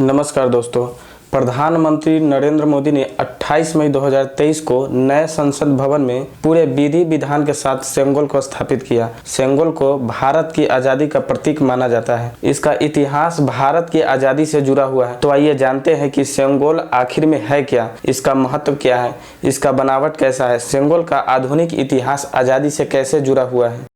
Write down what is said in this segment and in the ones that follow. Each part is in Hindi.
नमस्कार दोस्तों। प्रधानमंत्री नरेंद्र मोदी ने 28 मई 2023 को नए संसद भवन में पूरे विधि विधान के साथ सेंगोल को स्थापित किया। सेंगोल को भारत की आज़ादी का प्रतीक माना जाता है। इसका इतिहास भारत की आज़ादी से जुड़ा हुआ है। तो आइए जानते हैं कि सेंगोल आखिर में है क्या, इसका महत्व क्या है, इसका बनावट कैसा है, सेंगोल का आधुनिक इतिहास आज़ादी से कैसे जुड़ा हुआ है।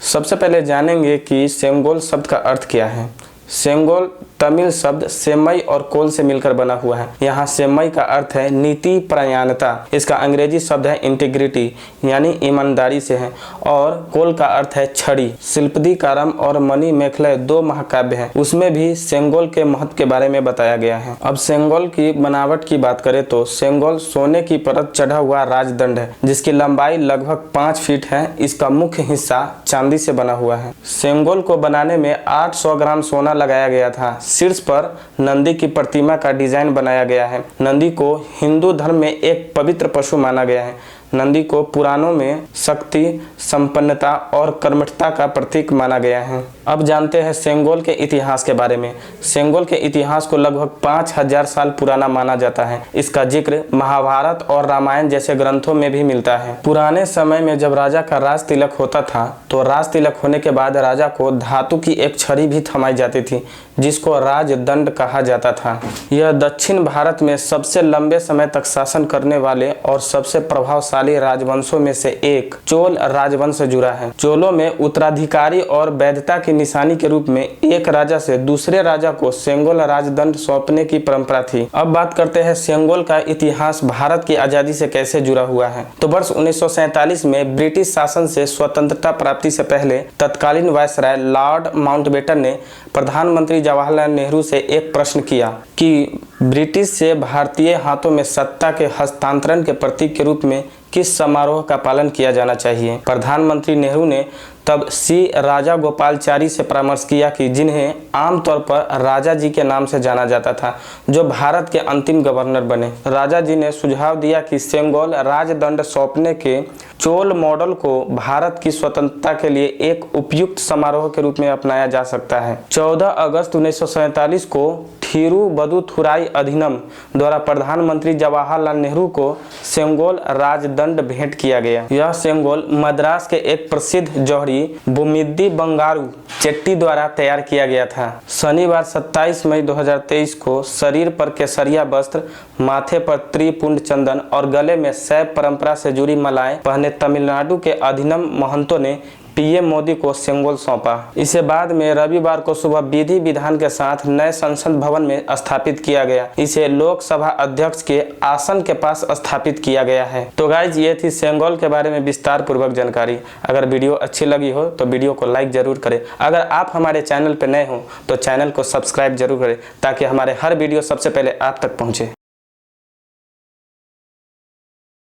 सबसे पहले जानेंगे कि सेंगोल शब्द का अर्थ क्या है। सेंगोल तमिल शब्द सेमई और कोल से मिलकर बना हुआ है। यहाँ सेमई का अर्थ है नीति परायणता। इसका अंग्रेजी शब्द है इंटीग्रिटी यानी ईमानदारी से है, और कोल का अर्थ है छड़ी। शिल्पदिकारम और मणि मेखलय दो महाकाव्य हैं, उसमें भी सेंगोल के महत्व के बारे में बताया गया है। अब सेंगोल की बनावट की बात करें तो सेंगोल सोने की परत चढ़ा हुआ राजदंड है, जिसकी लंबाई लगभग 5 फीट है। इसका मुख्य हिस्सा चांदी से बना हुआ है। सेंगोल को बनाने में 800 ग्राम सोना लगाया गया था। शीर्ष पर नंदी की प्रतिमा का डिजाइन बनाया गया है। नंदी को हिंदू धर्म में एक पवित्र पशु माना गया है। नंदी को पुराणों में शक्ति, संपन्नता और कर्मठता का प्रतीक माना गया है। अब जानते हैं सेंगोल के इतिहास के बारे में। सेंगोल के इतिहास को लगभग 5000 साल पुराना माना जाता है। इसका जिक्र महाभारत और रामायण जैसे ग्रंथों में भी मिलता है। पुराने समय में जब राजा का राज तिलक होता था तो राज तिलक होने के बाद राजा को धातु की एक छड़ी भी थमाई जाती थी, जिसको राजदंड कहा जाता था। यह दक्षिण भारत में सबसे लंबे समय तक शासन करने वाले और सबसे प्रभावशाली राजवंशों में से एक चोल राजवंश से जुड़ा है। चोलों में उत्तराधिकारी और वैधता की निशानी के रूप में एक राजा से दूसरे राजा को सेंगोल राजदंड सौंपने की परंपरा थी। अब बात करते हैं सेंगोल का इतिहास भारत की आजादी से कैसे जुड़ा हुआ है। तो वर्ष 1947 में ब्रिटिश शासन से स्वतंत्रता प्राप्ति से पहले तत्कालीन वायसराय लॉर्ड माउंटबेटन ने प्रधानमंत्री जवाहरलाल नेहरू से एक प्रश्न किया कि ब्रिटिश से भारतीय हाथों में सत्ता के हस्तांतरण के प्रतीक के रूप में किस समारोह का पालन किया जाना चाहिए। प्रधानमंत्री नेहरू ने तब सी राजागोपालाचारी से परामर्श किया कि जिन्हें आमतौर पर राजा जी के नाम से जाना जाता था, जो भारत के अंतिम गवर्नर बने। राजा जी ने सुझाव दिया कि सेंगोल राजदंड सौंपने के चोल मॉडल को भारत की स्वतंत्रता के लिए एक उपयुक्त समारोह के रूप में अपनाया जा सकता है। 14 अगस्त 1947 को थिरुवदुथुराई अधिनियम द्वारा प्रधानमंत्री जवाहरलाल नेहरू को सेंगोल राजदंड भेंट किया गया। यह सेंगोल मद्रास के एक प्रसिद्ध जौहरी बुमिद्दी बंगारू चेट्टी द्वारा तैयार किया गया था। शनिवार 27 मई 2023 को शरीर पर केसरिया वस्त्र, माथे पर त्रिपुंड चंदन और गले में शैव परंपरा से जुड़ी मालाएं पहने तमिलनाडु के अधिनम महंतों ने पीएम मोदी को सेंगोल सौंपा। इसे बाद में रविवार को सुबह विधि विधान के साथ नए संसद भवन में स्थापित किया गया। इसे लोकसभा अध्यक्ष के आसन के पास स्थापित किया गया है। तो गाइज, ये थी सेंगोल के बारे में विस्तार पूर्वक जानकारी। अगर वीडियो अच्छी लगी हो तो वीडियो को लाइक जरूर करें। अगर आप हमारे चैनल पर नए हो तो चैनल को सब्सक्राइब जरूर करें, ताकि हमारे हर वीडियो सबसे पहले आप तक पहुँचे।